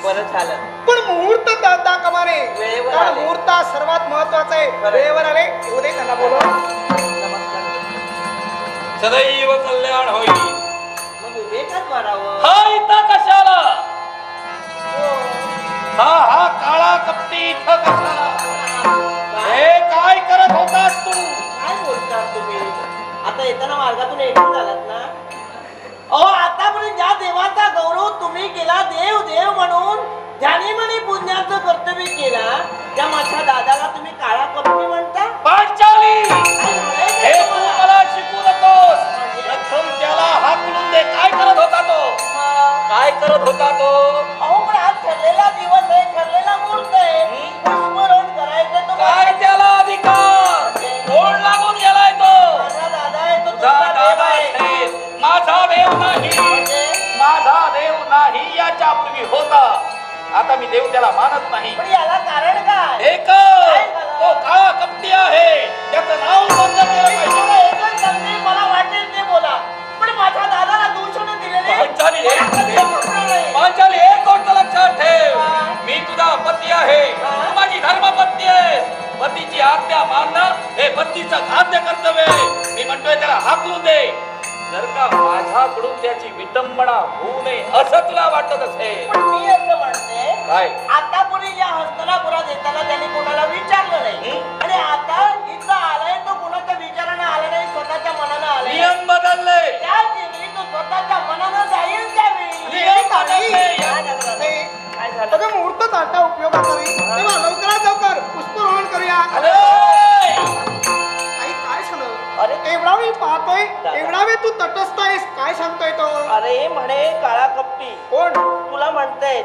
बरं झालं. पण मुहूर्त तळता कामा नये. वेळेवर कारण आले. मुहूर्त हा सर्वात महत्वाचा आहे. वेळेवर आले येऊ दे त्यांना बोलव. सदैव कल्याण होईल. मग विवेकच मारावं. हा इथं कशाला? हा काळा कपटी इथं कशाला? हे काय करत होतास तू? काय बोलता तुम्ही? आता येताना मार्गातून एकूण झालात ना. अहो आतापर्यंत ज्या देवाचा गौरव तुम्ही केला, देव देव म्हणून ध्यानीमनी पुण्याचं कर्तव्य केला, त्या माझ्या दादाला तुम्ही काळा कपटी म्हणता? पांचाली हे हे तू मला शिकू नकोस. प्रथम त्याला हाकलून दे. काय करत होता तो? काय करत होता तो? अहो पण आज ठरलेला दिवस आहे, ठरलेला मुहूर्त आहे. पुष्परोहण करायचं तो काय त्याला अधिकार? कोण लागून गेलाय तो? माझा दादा आहे, तो तुझा तुमचा देव दादा आहे. आहे. माझा देव नाही. माझा देव नाही याच्या पूर्वी होता. आता मी देव त्याला मानत नाही. पण याला कारण काय? एक तो काळा कपटी आहे. त्याचं नाव बंद केलं पाहिजे. एकच संधी मला वाटेल ते बोला, पण माझ्या दादाला दूषण दिलेले पांचाली एक गोष्ट लक्षात ठेव. मी तुझा पती आहे. तू माझी धर्मपत्नी आहे. पतीची आज्ञा मानणं हे पतीचं खाद्य कर्तव्य आहे. मी म्हणतोय त्याला हाकलून दे. जर का माझ्याकडून त्याची विटंबना होऊ नये असं तुला वाटत असेल. पण मी असं म्हणते, काय? आतापर्यंत या हस्तनापुरात येताना त्यांनी कोणाला विचारलं नाही, आणि आता इथं आलाय तो कोणाच्या विचाराने आला नाही, स्वतःच्या मनानं आलाय. नियम बदलले. त्या दिवशी तो स्वतःच्या मनानं जाईल त्यावेळी. नियम बदलले. काय झालं? अगं मुहूर्त ताटा उपयोगाचा नाही. तेव्हा लवकरात लवकर पुष्परोहण करूया. अरे आई काय सांगत? अरे एवढा वेळ पाहतोय, एवढा वेळ तू तटस्थ आहेस. काय सांगतोय तो? अरे म्हणे काळा कपटी कोण? तुला म्हणतायत,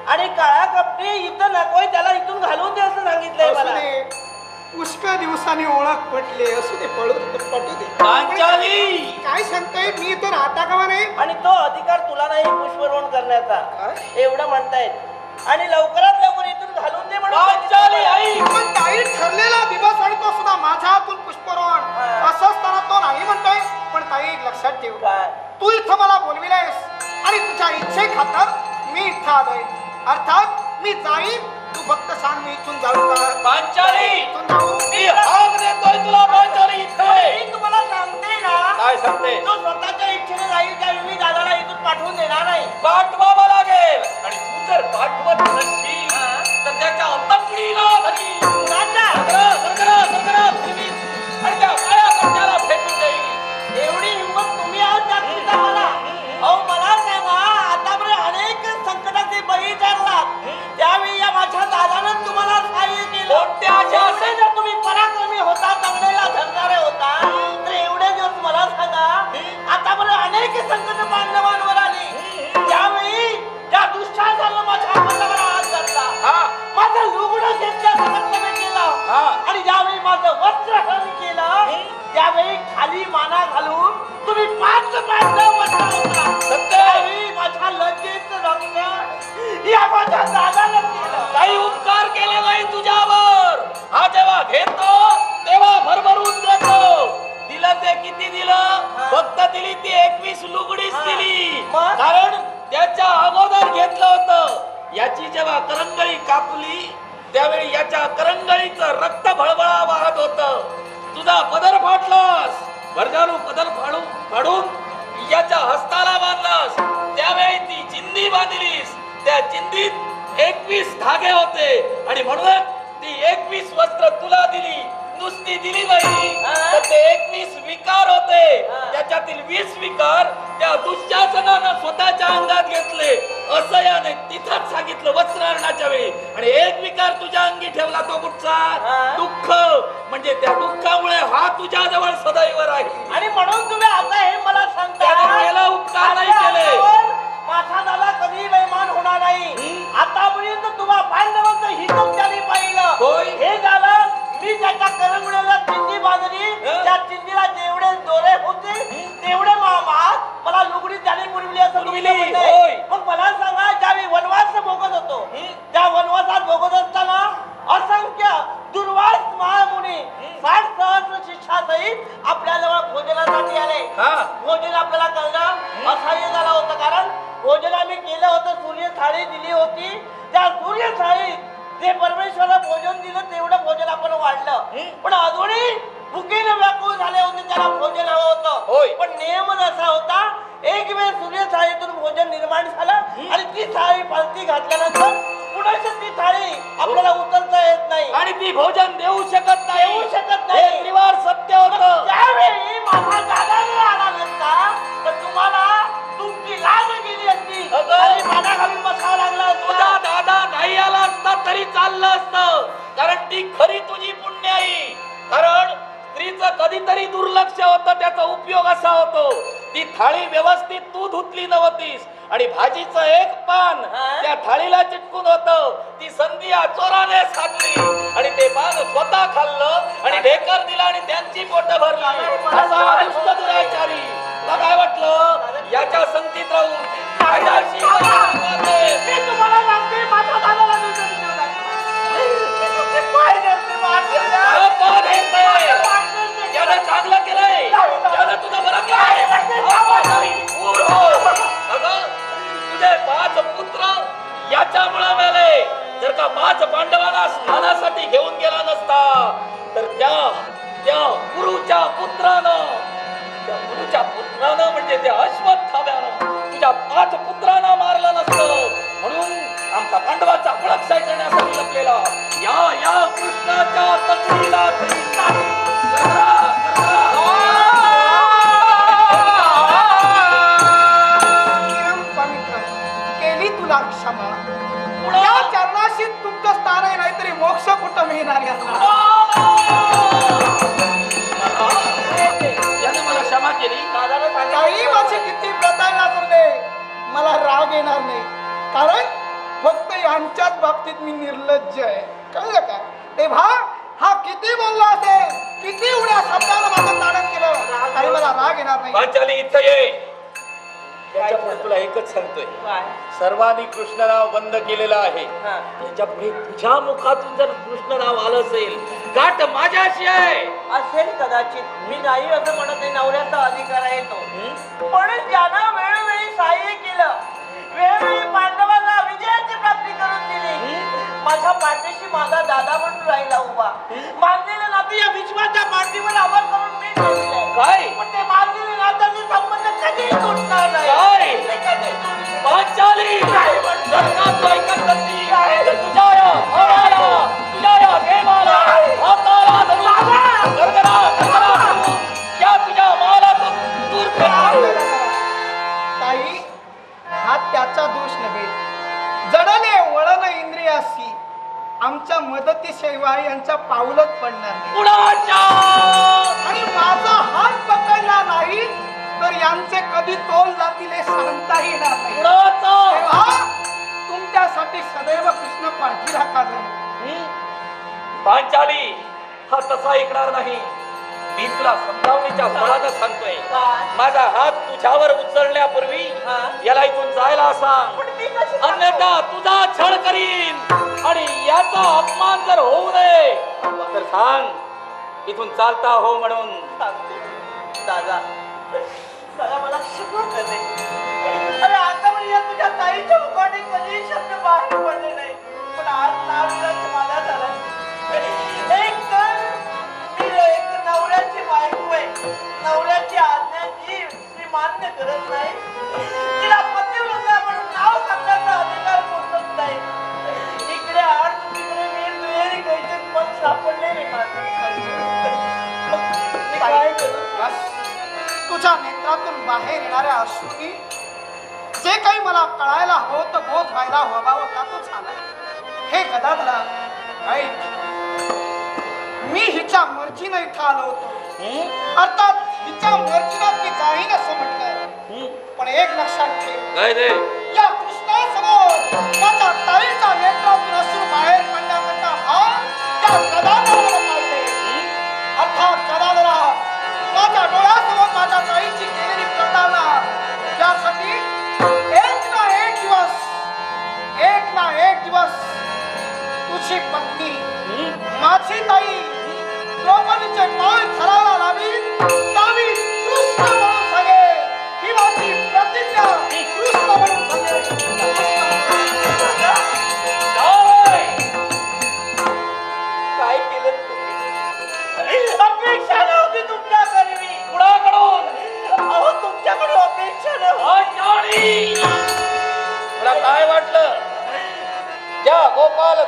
आणि काळा कपटी इथं नकोय, त्याला इथून घालून दे असं सांगितलंय असू मला. दे. पुष्कळ दिवसांनी ओळख पटले. असू दे, पटू दे. पांचाली काय सांगतोय? मी इथं राहता कामा नये. आणि तो अधिकार तुला नाही पुष्परोहण करण्याचा, काय? एवढं म्हणतायत. आणि लवकरात लवकर इथून घालून दे म्हणून पांचाली आई. पण ताई ठरलेला दिवस आणि तो सुद्धा माझ्या हातून पुष्परोहण हा. असं असताना तो नाही म्हणतोय. पण ताई लक्षात ठेव, काय? तू इथं मला बोलविलायस आणि तुझ्या इच्छे खातर मी इथं आलोय. अर्थात मी जाईन. तू फक्त सांग मी इथून जाऊ का? पांचाली इथून जाऊ. मी हाक देतोय तुला. पांचाली इथे मी तुम्हाला सांगते ना, काय सांगते? तो स्वतःच्या इच्छेने जाईल त्यावेळी मी दादाला इथून पाठवून देणार नाही. पाठवावा लागेल. आणि तू जर पाठवत नसशील तर त्याच्या अंतपुडीला धरी कुणाच्या? आणि त्या काळ्या कपट्याला फेकून देईल. एवढी हिंमत तुम्ही आहात जागृता मला? अहो मला सांगा, आतापर्यंत अनेक संकटाचे बळी ठरलात, त्यावेळी या माझ्या दादानं तुम्हाला सहाय्य केलं. कोणत्या अशा एवढे जर तुम्ही पराक्रमी होता, चांगलेला धरणारे होता, तर एवढे दिवस मला सांगा, आतापर्यंत अनेक संकट मानवांवर आली, त्यावेळी त्या दुष्टाचारानं माझ्या मनावर हात घातला, माझं लुगडं घेतल्याचं कर्तव्य केलं, आणि ज्यावेळी माझं वस्त्र हरण केलं, त्यावेळी खाली माना घालून तुम्ही पाच त्यावेळी माझ्या लज्जेचं रक्षण या माझ्या दादानं केलं. काही उपकार केले नाही तुझ्यावर. हा जेव्हा घेतो तेव्हा भरभरून देतो. दिलं ते किती दिलं? फक्त दिली ती 21 लुगडीच दिली. कारण त्याच्या अगोदर घेतलं होतं. याची जेव्हा करंगळी कापली त्यावेळी याच्या करंगळीचं रक्त भळभळा वाहत होतं. तुझा पदर फाटलास. भरजानू पदर फाडून याच्या हस्ताला बांधलास. त्यावेळी ती चिंदी बांधलीस. त्या चिंदीत 21 धागे होते, आणि म्हणून ती 21 वस्त्र तुला दिली. नुसती दिली नाही तर ते 21 विकार होते. त्याच्यातील 20 विकार त्या दुःशासनानं स्वतःच्या अंगात घेतले असं याने तिथंच सांगितलं वस्त्रहरणाच्या वेळी. आणि एक विकार तुझ्या अंगी ठेवला, तो कुठचा? दुःख. म्हणजे त्या दुःखामुळे हा तुझ्या जवळ सदैव राहील. आणि म्हणून तुम्ही आता हे मला सांगता त्याला उपकार नाही केले. माझा दादा कधी बेईमान होणार नाही. आतापर्यंत तुम्हा पांडवांचं हितच त्याने पाहिलं. हे झालं, मी त्याच्या करंगळीला चिंदी बांधली, त्या चिंदीला जेवढे दोरे होते तेवढे मला लुगडी त्याने पुरविली असं मग मला सांगा, ज्यावेळी वनवास भोगत होतो, त्या वनवासात भोगत असताना असंख्य दुर्वास महामुनी 60 सहस्र शिष्यासहित आपल्याजवळ भोजनासाठी आले. भोजन आपल्याला करणं असह्य झालं होतं, कारण भोजन आम्ही केलं होतं. सूर्य थाळी दिली होती, भोजन दिलं तेवढं भोजन आपण वाढलं, पण अजूनही भुकेनं व्याकुळ झाले होते, त्याला भोजन हवं होय. होतं. पण नियम असा होता, एक वेळ सूर्य थाळीतून भोजन निर्माण झालं आणि ती थाळी पालती घातल्यानंतर पुन्हा ती थाळी आपल्याला उचलता येत नाही आणि ती भोजन देऊ शकत नाही. देऊ शकत नाही. हे त्रिवार सत्य होतं. त्यावेळी माझा दादा जर आला नसता तर तुम्हाला तुमची लाज गेली असती अगं. आणि पाना घालून बसावं लागलं तुझा असतं. दादा नाही आला असता तरी चाललं असतं, कारण ती खरी तुझी पुण्याई. कारण स्त्रीचं कधीतरी दुर्लक्ष होतं, त्याचा उपयोग असा होतो, ती थाळी व्यवस्थित तू धुतली नव्हतीस आणि भाजीचं एक पान त्या थाळीला चिटकून होतं. ती संधी चोराने साधली आणि ते पान स्वतः खाल्लं आणि ढेकर दिला आणि त्यांची पोट भरली. असा दुष्ट दुराचारी. तुला काय वाटलं याच्या संगतीत राहून माझ्याशी मी तुम्हाला सांगते, माझ्या दादाला मी कधी नाही दाखवलं. मी तुमचे पाय धरते, मारते. यानं चांगलं केलंय, यानं तुझं बरं केलंय. अगं, तुझे 5 पुत्र याच्यामुळे मेले. जर का 5 पांडवांना स्नानासाठी घेऊन गेला नसता तर त्या गुरुच्या पुत्रानं म्हणजे त्या अश्वत्थाम्यानं तुझ्या 5 पुत्रांना मारलं नसतं. म्हणून आमचा पांडवाचा पळक्षय करण्यासाठी लपलेला या कृष्णाच्या तकडीला केली तुला क्षमा. या चरणाशी तुमचं स्थान आहे, नाहीतरी मोक्ष कुठं मिळणार यांना. याने मला क्षमा केली. काही माझी किती प्रतारणा करू दे, मला राग येणार नाही, कारण फक्त यांच्याच बाबतीत मी निर्लज्ज आहे. कळलं का? तेव्हा हा किती बोलला असेल, किती उड्या शब्दानं माझं ताडण केलं, तरी मला राग येणार नाही. पांचाली इथं ये. त्याच्यापुढे तुला एकच सांगतोय, सर्वांनी कृष्ण नाव बंद केलेलं आहे. त्याच्या पुढे तुझ्या मुखातून जर कृष्ण नाव आलं असेल, गाठ माझ्याशी आहे. असेल कदाचित, मी नाही असं म्हणत नाही, नवऱ्याचा अधिकार आहे तो. पण ज्यानं वेळोवेळी सहाय्य केलं, वेळोवेळी पांडवांना विजयाची प्राप्ती करून दिली, माझ्या पाठीशी माझा दादा म्हणून राहिला उभा. मानलेलं नातं या विश्वाच्या पाठीवर अमर करून मी ठेवलंय. काय? पण ते मानलेले नात्याचे संबंध कधीही तुटणार नाही. काय? ते कधीही तुटणार नाही. पांचाली जर का तू ऐकत नसती तर तुझ्या या भावाला, तुझ्या या देवाला हाताला धरून गरगरा या तुझ्या मालातून दूर कर. काही हा त्याचा दोष नव्हे, जडले वळण इंद्रियासी आमच्या मदतीशिवाय यांच्या पाऊलच पडणार नाही. कुणाच्या आणि माझा हात पकडला नाही तर यांचे कधी तोल जातील हे सांगता येणार नाही. कुणाचा तेव्हा तुमच्यासाठी सदैव कृष्ण पाठी राखा जाईल. पांचाली हा तसा ऐकणार नाही. मी तुला समजावण्याच्या बळानं सांगतोय, माझा हात तुझ्यावर उचलण्यापूर्वी याला इथून जायला सांग, पण मी कशी अन्यथा तुझा छळ करीन आणि याचा अपमान जर होऊ नये तर सांग इथून चालता हो म्हणून. सांगते दादा, दादा मला क्षमा करते. अरे आतापर्यंत तुझ्या ताईच्या मुखाने कधी शब्द बाहेर पडले नाही, पण आज नाविलाज मला झाला. एक तर मी एक नवऱ्याची बायको आहे, नवऱ्याची आज्ञा जी मी मान्य करत नाही, तिला पतिव्रता म्हणून नाव सांगण्याचा अधिकार पोचत नाही. इकडे आड तिकडे मी दुहेरी कैसेत पण सापडले रे माझं. मी काय करू? बस, तुझ्या नेत्रातून बाहेर येणाऱ्या अश्रूनी जे काही मला कळायला हवं तर बोध व्हायला हवावं का तो झाला. हे गदाधरा, ऐक, मी हिच्या मर्जीनं इथं आलो होतो. अर्थात हिच्या मर्जीनं मी जाईन असं म्हटलं, पण एक लक्षात ठेव, काय ते या कृष्णासमोर माझ्या ताईच्या नेत्रातून अश्रू बाहेर पडण्याकरता हा त्या गदाधराला पाहिजे. अर्थात गदाधरा, माझ्या डोळ्यासमोर माझ्या ताईची केलेली प्रतारणा, त्यासाठी एक ना एक दिवस तुझी पत्नी माझी ताई द्रौपदीचे पाय धरायला लावी कृष्ण म्हणून सांगेल. ही माझी प्रतिज्ञा, कृष्ण म्हणून सांगेल.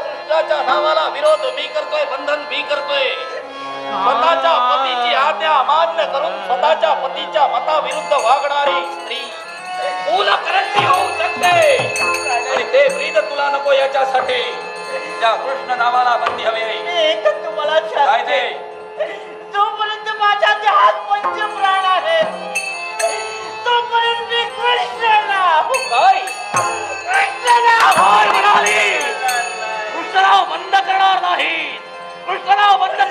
कृष्णाच्या नावाला विरोध मी करतोय, बंधन मी करतोय. स्वतःच्या पतीची आज्ञा अमान्य करून स्वतःच्या पतीच्या मताविरुद्ध वागणारी स्त्री मूलकरंडी होऊ शकते. आणि ते ब्रीद तुला नको. याच्यासाठी त्या कृष्ण नावाला बंदी हवी. एकच तुम्हाला काय ते? जोपर्यंत माझ्या देहात पंच प्राण आहेत तोपर्यंत मी कृष्ण नाव काय कृष्ण म्हणाली? कृष्णराव बंद करणार नाही. कृष्णराव बंद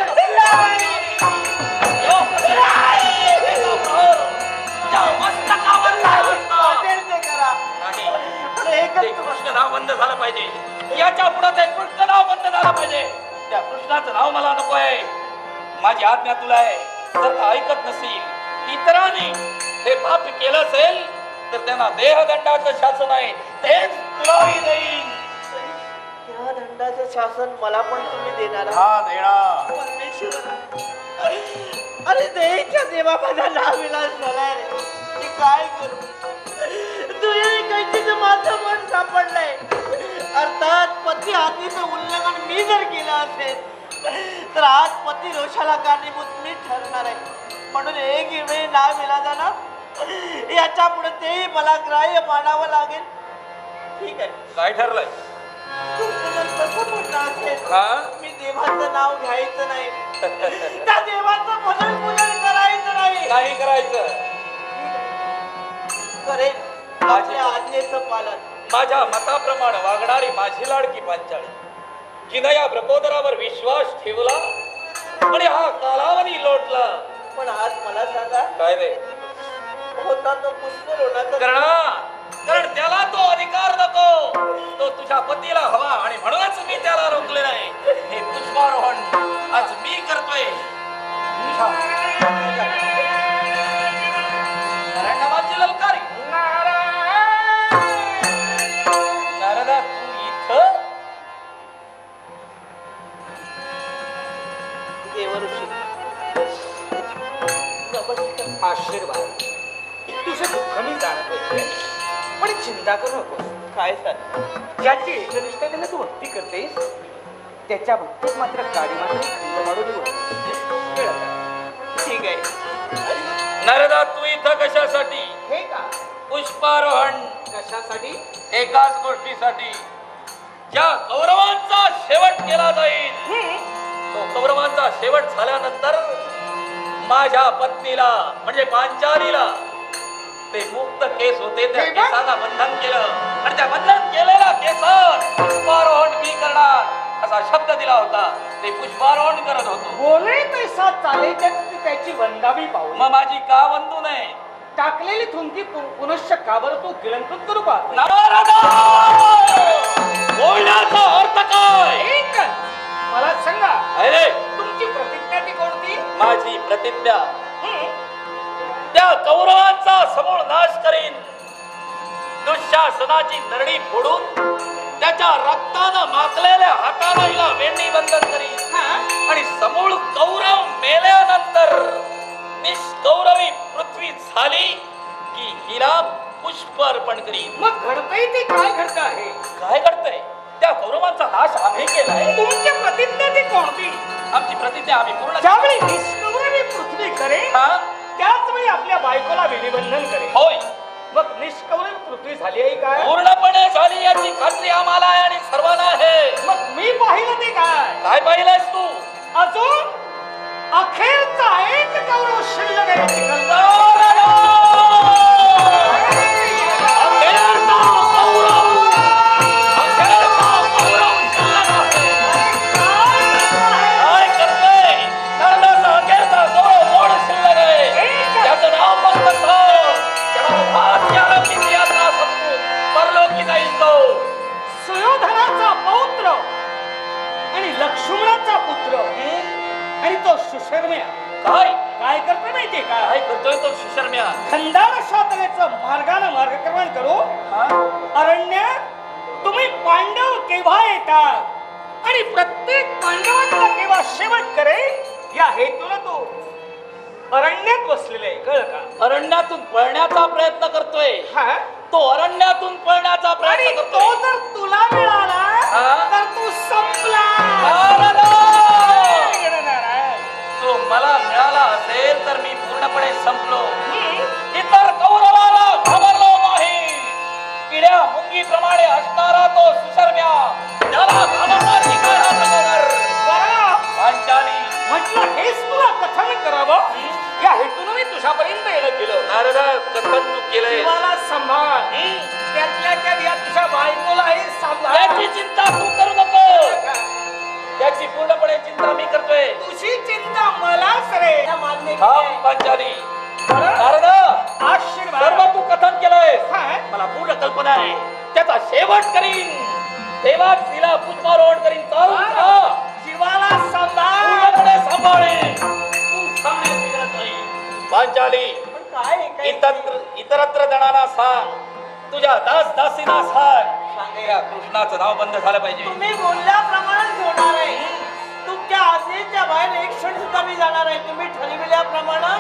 कृष्ण नाव बंद झालं पाहिजे. याच्या पुढे ते कृष्ण नाव बंद झालं पाहिजे. त्या कृष्णाचं नाव मला नको आहे. माझी आज्ञा तुला आहे. जर का ऐकत नसेल, इतरांनी हे पाप केलं असेल तर त्यांना देहदंडाचं शासन आहे. तेच तुलाही देईन. या दंडाचं शासन मला पण तुम्ही देणार आहात? हा देणार. परमेश्वरा, अरे देईच्या देवा माझा नाविलाज झालाय रे. मी काय करू? तुझ्या कैसीचं माझं मन सापडलंय. अर्थात पती आज्ञेचं उल्लंघन मी जर केलं असेल तर आज पती रोषाला कारणीभूत मी ठरणार आहे. म्हणून एक वेळी नाविलाजानं याच्या पुढे तेही मला ग्राह्य मानावं लागेल. ठीक आहे, काय ठरलंय? तुमचं तसं म्हणणं असेल हा? मी देवाचं नाव घ्यायचं नाही, त्या देवाचं भजन पूजन करायचं नाही. नाही करायचं. करेल आपल्या आज्ञेचं पालन. माझ्या मताप्रमाणे वागणारी माझी लाडकी पांचाळी जिनं या ब्रकोदरावर विश्वास ठेवला आणि हा कालावधी लोटला. पण आज मला सांगा, काय रे? होता तो पुष्प लोणाचा कारण त्याला तो अधिकार नको. तो तुझ्या पतीला हवा आणि म्हणूनच मी त्याला रोखले नाही. हे पुष्पारोहण आज मी करतोय. नारायणाबादची ललकारी. नारदा तू इथं? देवऋषी नमस्कार. आशीर्वाद. तुझं दुःख मी जाणतोय, पण चिंता करू नको. काय सर? ज्याची एकनिष्ठतेने तू भक्ती करतेस त्याच्या भक्तीत मात्र गाडी मात्र खंड मारू देऊ नकोस. ठीक आहे. नारदा तू इथं कशासाठी? हे का? पुष्पारोहण कशासाठी? एकाच गोष्टीसाठी. ज्या कौरवांचा शेवट केला जाईल तो कौरवांचा शेवट झाल्यानंतर माझ्या पत्नीला म्हणजे पांचालीला ते मुक्त केस होते, त्या केसाला बंधन केलं आणि त्या बंधन केलेला केसावर पुष्पारोहण मी करणार असा शब्द दिला होता. ते पुष्पारोहण करत होतो. बोले तैसा चाले त्याची वंदावी पाहू. मग माझी का वंदू नये? टाकलेली थुंकी पुनश्च काबर तू गिळंकृत करू पाहतो. नारदा! बोलण्याचा अर्थ काय? एकच मला सांगा, अरे तुमची प्रतिज्ञा ती कोणती? माझी प्रतिज्ञा त्या कौरवांचा समूळ नाश करीन. दुःशासनाची नरडी फोडून त्याच्या रक्तानं माखलेल्या हातानं हिला वेणी बंधन करीन आणि समूळ कौरव मेल्यानंतर निष्कौरवी पृथ्वी झाली की हिला पुष्प अर्पण करीन. मग घडतंय ते काय घडत आहे? काय घडतंय? त्या कौरवांचा नाश आम्ही केलाय. तुमची प्रतिज्ञा ती कोणती? आमची प्रतिज्ञा आम्ही पूर्ण ज्यावेळी निष्कौरवी पृथ्वी करेल हा? त्याच वेळी आपल्या बायकोला विधिबंधन करेल. होय, मग निष्कौरवी पृथ्वी झाली आहे काय? पूर्णपणे झाली याची खात्री आम्हाला आहे आणि सर्वांना आहे. मग मी पाहिलं ते काय? काय पाहिलंयस तू? अजून अखेरचा एक कौरव शिल्लक आहे याची कल्पना. काय करतोय? नरडाचा अखेरचा गौरव मोड शिल्लक आहे. त्याचं नाव फक्त साव. त्याला भाग्याला किती यातना संपू परलोकी जाईल तो. सुयोधनाचा पौत्र आणि लक्ष्मणाचा पुत्र आणि तो सुशर्म्या काय काय करतो माहितीये का? काय करतोय तो सुशर्म्या? खंडार शातनेचं मार्गानं मार्गक्रमण करू. अरण्यात तुम्ही पांडव केव्हा येतात आणि प्रत्येक पांडवांचा केव्हा शेवट करेल या हेतून तो अरण्यात बसलेला आहे. कळ का? अरण्यातून पळण्याचा प्रयत्न करतोय. हा? तो अरण्यातून पळण्याचा आणि प्रयत्न तो करतोय. जर तुला मिळाला तर तू संपला. तो मला मिळाला असेल तर मी पूर्णपणे संपलो. इतर कौरवाला घाबरलो नाही. किड्या मुंगीप्रमाणे असणारा तो सुशर्म्या त्याला घाबरणार की काय हा प्रकार? पांचाली म्हटलं हेच तुला कथन करावं या हेतून मी तुझ्यापर्यंत येणं केलं. नारद कथन तू केलंय. जीवाला सांभाळ. त्यातल्या त्यात या तुझ्या बायकोलाही सांभाळ. त्याची चिंता तू करू नको. त्याची पूर्णपणे चिंता मी करतोय. तुझी चिंता मलाच रे. मान्य हा केलंय. पांचाली नारद आशीर्वाद. सर्व तू कथन केलंय. काय? मला पूर्ण कल्पना आहे. त्याचा शेवट करीन. तेव्हाच तिला पुष्पारोहण करीन. चाल जा. जीवाला सांभाळ. पूर्णपणे सांभाळेन. तू सांगण्यात बिघडत नाही. पांचाली पण काय इतरत्र जणांना सांग. तुझ्या दास दासीना सांग. सांगे. या कृष्णाचं नाव बंद झालं पाहिजे. तुम्ही बोलल्याप्रमाणेच होणार आहे. तुमच्या आज्ञेच्या बाहेर एक क्षण सुद्धा मी जाणार आहे. तुम्ही ठरविल्याप्रमाणे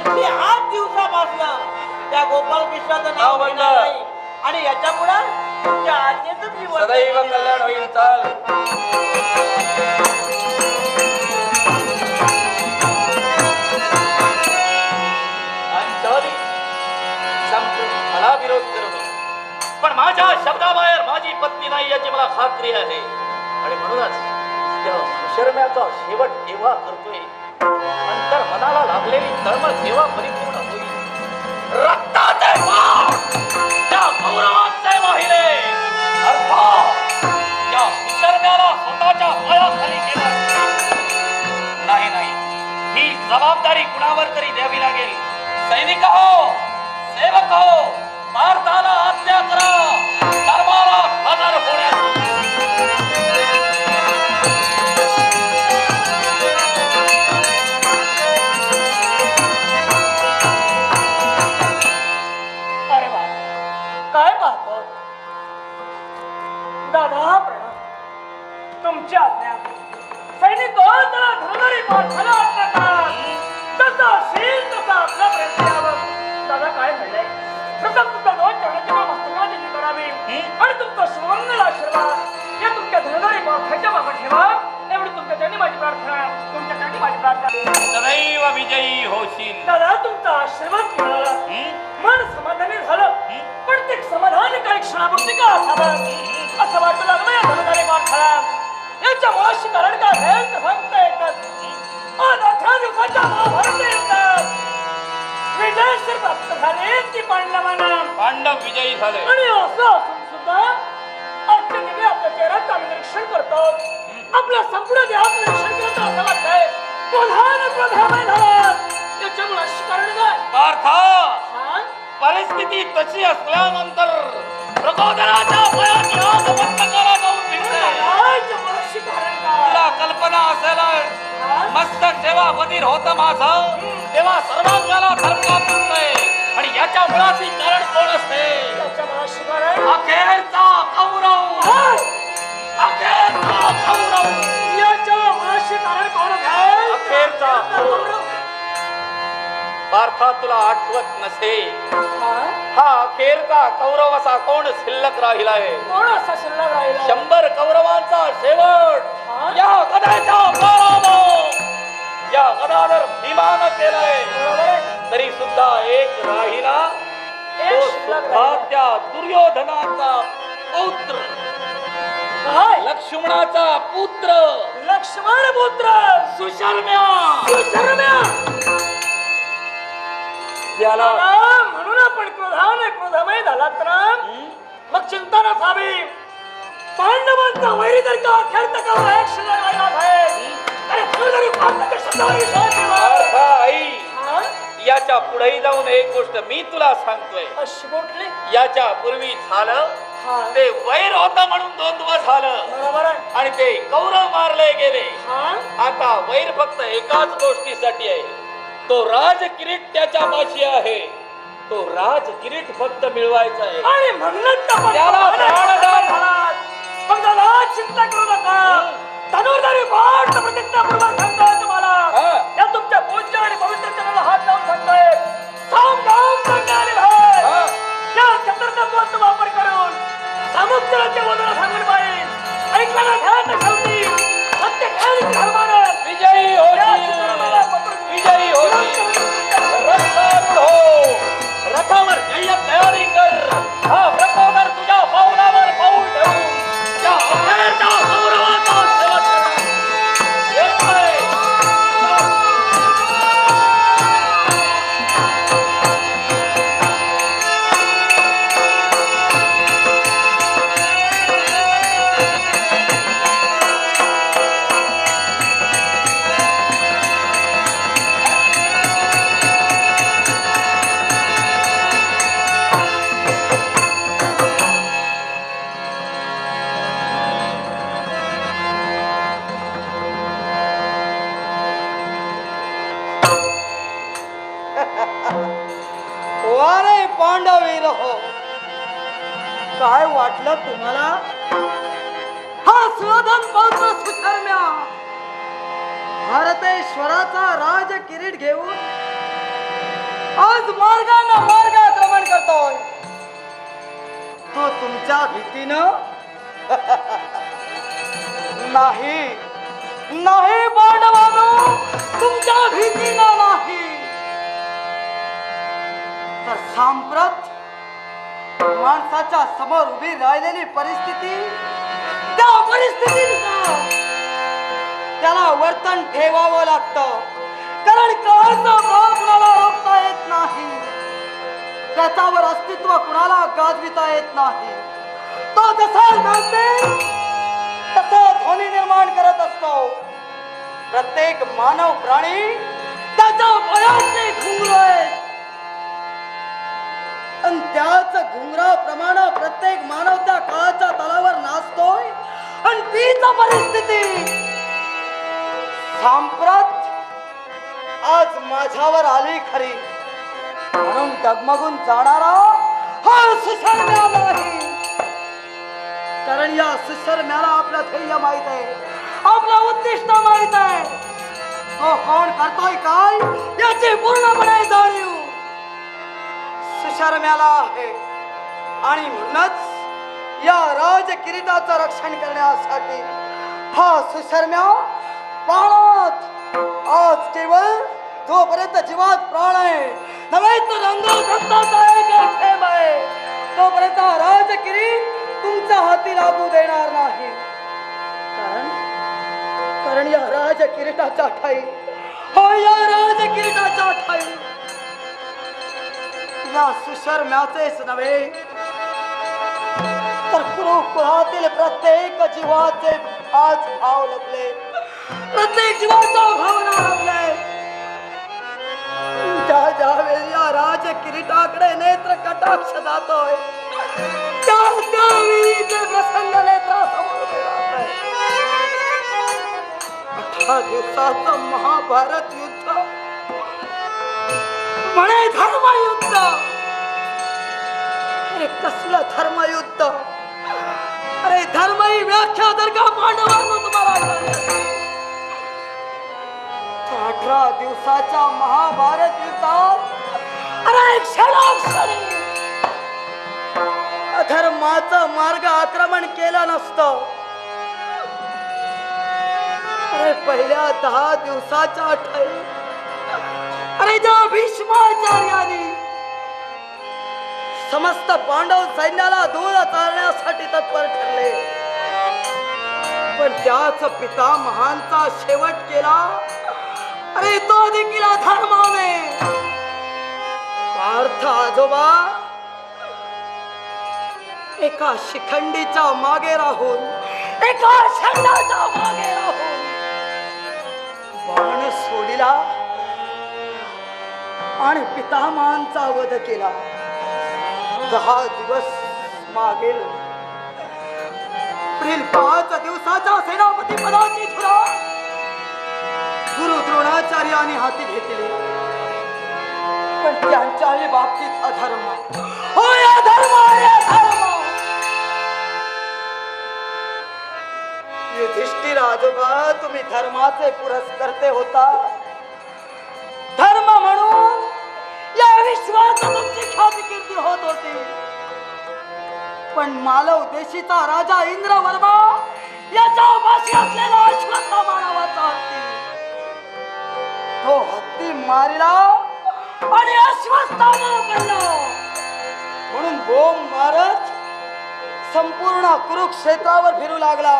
मी 8 दिवसापासून त्या गोपाल कृष्णाचं नाव बंद. घेणार नाही. आणि याच्या पुढे तुमच्या आज्ञेतच मी वर्तन सदैव करेन. कल्याण होईल. चाल. पांचाली संपूर्ण मला विरोध करतो. पण माझ्या शब्दाबाहेर माझी पत्नी नाही याची मला खात्री आहे. आणि म्हणूनच त्या सुशर्म्याचा शेवट केव्हा करतोय. नंतर मनाला लागलेली तळमळ केव्हा परिपूर्ण होईल. रक्ताचे पाठ त्या कौरवांचे वाहिले. अर्थात त्या सुशर्म्याला स्वतःच्या पायाखाली केलं. नाही नाही ही जबाबदारी कुणावर तरी द्यावी लागेल. सैनिक हो, सेवक हो, भारताला आज्ञा करा धर्माला हजर होण्याची. अरे वा काय पाहतो दादा प्रणाम. तुमची आज्ञा. सैनिक धनगरी पाठाला आज्ञा करा. जसा असेल तसा आपल्यापर्यंत यावं. दादा काय घडलंय? प्रथम तुमचा दोन चरणाची मस्तकाला दिली करावी आणि तुमचा सुवर्ण आशीर्वाद या तुमच्या धनगरी पाठाच्या मागे ठेवा. एवढी तुमच्यासाठी माझी प्रार्थना. तुमच्यासाठी माझी प्रार्थना. सदैव विजयी होशील. दादा तुमचा आशीर्वाद मिळाला. मन समाधानी झालं. पण ते समाधान काही क्षणापुरती का असावं असं वाटू लागलं या धनगरी पाठाला. याच्या मुळाशी कारण काय आहे ते फक्त एकच. आज 18 दिवसाच्या महाभारत येतात. विजयश्री प्राप्त झाले ती पांडवांना. पांडव विजयी झाले. आणि असं असून सुद्धा आजच्या दिवशी आपल्या चेहऱ्याचं आम्ही निरीक्षण करतो. आपल्या संपूर्ण देहाचं निरीक्षण केलं तर असं वाटतंय प्रधान झाला. याच्या मुळाशी कारण काय? पार्थ हा? परिस्थिती तशी असल्यानंतर प्रबोधनाच्या पायाची आग मस्तकाला जाऊन भिडते. याच्या मुळाशी कारण काय? तुला कल्पना असेलच. हा? मस्तक जेव्हा बधीर होतं माझं तेव्हा सर्वांगाला धर्म पुरतय. आणि याच्या मुळाची कारण कोण असते? याच्या मुळाशी कारण अखेरचा कौरव. हा? अखेरचा कौरव. याच्या मुळाशी कारण कोण आहे? अखेरचा कौरव. पार्था तुला आठवत नसेल हा? हा अखेरचा कौरव असा कोण शिल्लक राहिला आहे? कोण असा शिल्लक राहिला? 100 कौरवांचा शेवट हा? या गदाच्या पराभव या गदाधर भीमानं केलाय. बरोबर आहे. तरी सुद्धा एक राहिला. एक तो शिल्लक सुद्धा राहिला. त्या दुर्योधनाचा पुत्र काय? लक्ष्मणाचा पुत्र लक्ष्मण पुत्र सुशर्म्या. सुशर्म्या. त्याला म्हणून आपण क्रोधामय झाला तर मग चिंता नसावी. पांडवांचा वैरी जर का अखेर तक एक शिल्लक राहिला आहे तरी फुलझडी पांडवाच्या शब्दावर विश्वास ठेवा. पार्था, आई हा? याच्या पुढे जाऊन एक गोष्ट मी तुला सांगतोय. अशी कुठली? याच्या पूर्वी झालं हा. ते वैर होतं म्हणून द्वंद्व झालं बरोबर आहे. आणि ते कौरव मारले गेले. हा? आता वैर फक्त एकाच गोष्टीसाठी आहे. तो राज किरीट त्याच्या पाशी आहे. तो राज किरीट फक्त मिळवायचा आहे. आणि म्हणूनच आपण त्याला प्राणदान. झालात. मग दादा चिंता करू नका. धनुर्धारी बाण प्रतिज्ञापूर्वक सांगतोय तुम्हाला. हा. या तुमच्या पूज्य आणि पवित्र चरणाला हात लावून सांगतोय. सामगाम सांगणारे भाई. हा. या चतुर्थत्वाचा वापर करून सामुद्राच्या वदना सांगून पाहिजे. ऐक आपल्याला घरात ठेवतील सत्य खेळ धर्मानं विजयी होशील विजयी होशील रथारूढ हो रथावर जय्यत तयारी कर हा व्रतोदर तुझ्या पावलावर पाऊल ठेवून त्या अभयाच्या गौरवाचा शेवट करा. येतोय. वारे पांडवीर हो, काय वाटलं तुम्हाला? हा सुयोधन पौत्र सुशर्म्या भारतेश्वराचा राज किरीट घेऊन आज मार्गाने मार्गाक्रमण करतोय. तो तुमच्या भीतीनं नाही नाही पांडवांनो, तुमच्या भीतीनं नाही, तर सांप्रत माणसाच्या समोर उभी राहिलेली परिस्थिती, त्या परिस्थितीनुसार त्याला वर्तन ठेवावं लागतं. कारण काळाचा भाव कुणाला रोखता येत नाही, त्याच्यावर अस्तित्व कुणाला गाजविता येत नाही. तो जसा गाजते तसा ध्वनी निर्माण करत असतो. प्रत्येक मानव प्राणी त्याच्या बळाचे घुंगरू आहेत आणि त्याच घुंगराप्रमाणे प्रत्येक मानव त्या काळाच्या तलावर नाचतोय. आणि तीच परिस्थिती सांप्रत आज माझ्यावर आली खरी, म्हणून डगमगून जाणारा हा सुशर्म्या नाही. कारण या सुशर्म्याला आपलं ध्येय माहित आहे, आपलं उद्दिष्ट माहित आहे. तो कोण करतोय काय याची पूर्णपणे जाणीव सुशर्म्याला आहे. आणि म्हणूनच या राज किरीटाचं रक्षण करण्यासाठी हा सुशर्म्या प्राणात आज केवळ जोपर्यंत जीवात प्राण आहे नव्हे तर रंगसत्ताचा एक थेंब आहे, तोपर्यंत राज किरीट तुमच्या हाती लागू देणार नाही. कारण या राज किरीटाच्या ठाई, हो या राज किरीटाच्या ठाई या सुशर्म्याचेच नव्हे तर कुरुकुळातील प्रत्येक जीवाचे आज भाव लपले, प्रत्येक जीवाचा भावना लपले. ज्या ज्या वेळी या राज किरीटाकडे नेत्र कटाक्ष जातोय त्यावेळी ते प्रसंग नेत्रासमोर उभे राहतंय. 18 दिवसाचं महाभारत युद्ध म्हणे धर्मयुद्ध. अरे कसलं धर्मयुद्ध? अरे धर्म ही व्याख्या जर का पांडवांना तुम्हाला 18 दिवसाच्या महाभारत युद्धात अरे क्षणाक्षणी अधर्माचा मार्ग आक्रमण केला नसतं. अरे पहिल्या 10 दिवसाच्या ठाई अरे ज्या भीष्माचार्याने समस्त पांडव सैन्याला दूर चालण्यासाठी तत्पर ठरले, पण त्याच पितामहांचा शेवट केला. अरे तो देखील अधर्माने. पार्थ आजोबा एका शिखंडीच्या मागे राहून, एका शंडाच्या मागे राहून बाण सोडिला आणि पितामहांचा वध केला. 10 दिवस मागेल पुढील 5 दिवसाच्या सेनापती पदाची धुरा गुरु द्रोणाचार्यांनी हाती घेतली, पण त्यांच्याही बाबतीत अधर्म, होय अधर्म, अधर्म. युधिष्ठिर आजोबा तुम्ही धर्माचे पुरस्कर्ते होता. धर्म म्हणून या विश्वात तुमची ख्याती कीर्ती होत होती. पण मालव देशीचा राजा इंद्रवर्मा याच्या उपाशी असलेला अश्वत्थामा नावाचा हत्ती, तो हत्ती मारिला आणि अश्वत्थामा पडला. म्हणून बोंब मारत संपूर्ण कुरुक्षेत्रावर फिरू लागला.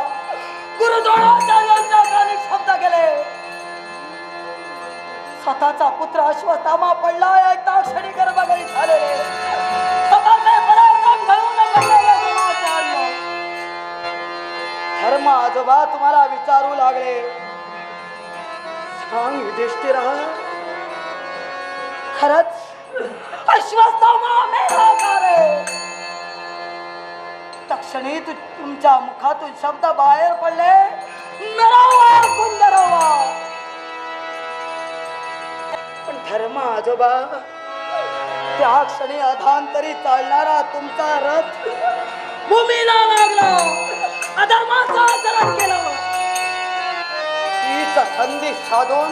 गुरु द्रोणाचार्यांच्या कानी शब्द गेले. स्वतःचा पुत्र अश्वत्थामा पडला ऐकता क्षणी गर्भगरी झालेले, स्वतःचे पराक्रम घडवून आणलेले द्रोणाचार्य धर्म आजोबा तुम्हाला विचारू लागले, सांग युधिष्ठिरा, खरंच अश्वत्थामा मेला का रे? तक्षणी तुमच्या मुखातून शब्द बाहेर पडले, नरावा कुंदरावा. पण धर्म आजोबा, त्या क्षणी अधांतरी चालणारा तुमचा रथ भूमीला लागला, अधर्माचं आचरण केलं. तीच संधी साधून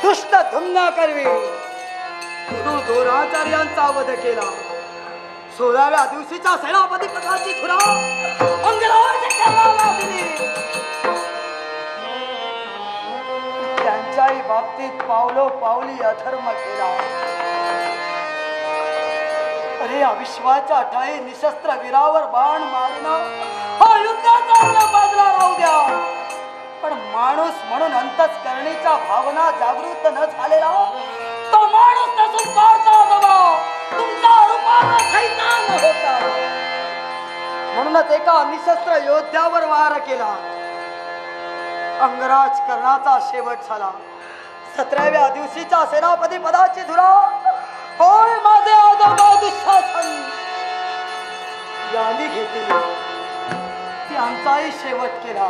दुष्ट धुम्ना करवी गुरु द्रोणाचार्यांचा वध केला. 16व्या दिवशीच्या सेनापती पदाची धुरा अंगराज करायला दिली. त्यांच्याही बाबतीत पावलो पावली अधर्म केला. अरे अविश्वाच्या ठाई निशस्त्र वीरावर बाण मारणं हा युद्धाचा बाजला राहू द्या, पण माणूस म्हणून अंतःकरणीच्या भावना जागृत न झालेला तो माणूस नसून पारता बाबा तुमचा रूपाला सैतान होता. म्हणूनच एका निशस्त्र योद्ध्यावर वार केला. अंगराज कर्णाचा शेवट झाला. 17व्या दिवशीच्या सेनापती पदाची धुरा होय माझे आजोबा दुःशासन यांनी घेतली. त्यांचाही शेवट केला.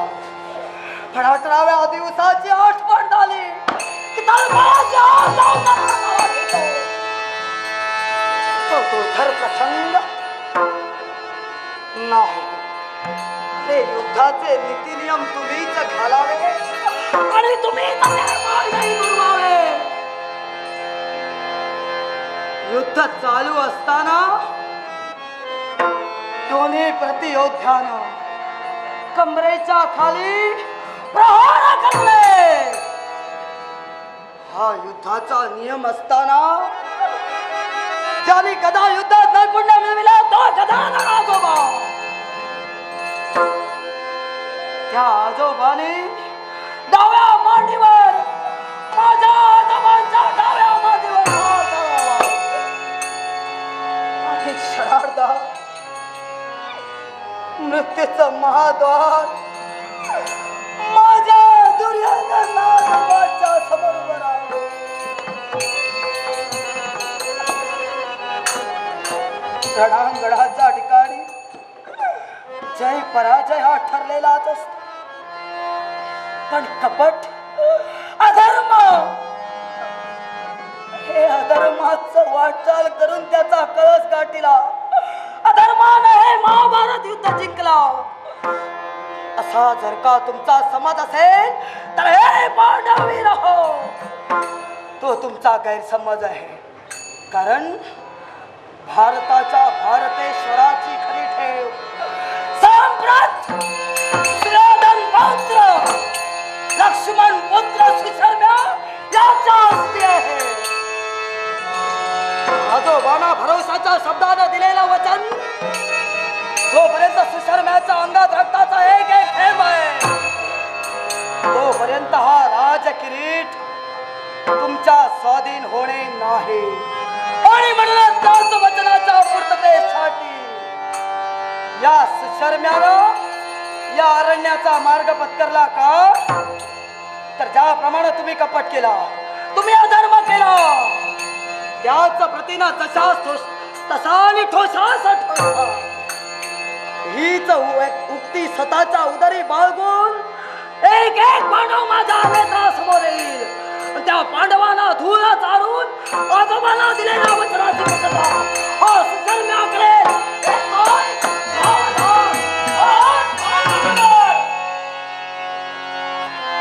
18व्या दिवसाची आठवण झाली की तो धर प्रसंग नाही. ते युद्धाचे नीती नियम तुम्हीच घालावे आणि तुम्हीच दुर्वावे. युद्ध चालू असताना दोन्ही प्रतियोद्ध्यानं कमरेच्या खाली प्रहार करले. हा युद्धाचा नियम असताना ज्याने गदा युद्धात नैपुण्य मिळविला तो गदाधर आजोबा. त्या आजोबाने डाव्या मांडीवर माझ्या आजोबांच्या डाव्या मांडीवर हात ठेवावा. आणि क्षणार्धा मृत्यूचं महाद्वार माझ्या दुर्योधनाच्या समोर उभं राहिलं. रणांगणाच्या ठिकाणी जय पराजय हा ठरलेलाच असतो, पण कपट अधर्म हे अधर्माचं वाटचाल करून त्याचा कळस गाठीला. अधर्माने हे महाभारत युद्ध जिंकला. असा जर का तुमचा समज असेल तर हे पांडवीर हो, तो तुमचा गैरसमज आहे. कारण भारताच्या भारतेश्वराची खरी ठेव सम्राट सुयोधन पुत्र लक्ष्मण पुत्र सुशर्म्या याच्या हस्ती आहे. आजोबांना भरोशाच्या शब्दाने दिलेलं वचन जोपर्यंत सुशर्म्याच्या अंगात रक्ताचा एक एक थेंब आहे तोपर्यंत हा राजकिरीट तुमच्या स्वाधीन होणे नाही. आणि म्हणूनच त्याच वचनाच्या पूर्ततेसाठी या सुशर्म्यानं या अरण्याचा मार्ग पत्करला का? तर ज्याप्रमाणे तुम्ही कपट केला, तुम्ही अधर्म केला, त्याच प्रतीनं तसा आणि ठोसास ठोसा. हीच उक्ती स्वतःच्या उदरी बाळगून एक एक पांडव माझ्या नेत्रासमोर येईल. त्या पांडवांना धूळ चारून आजोबांना दिलेल्या वचनाची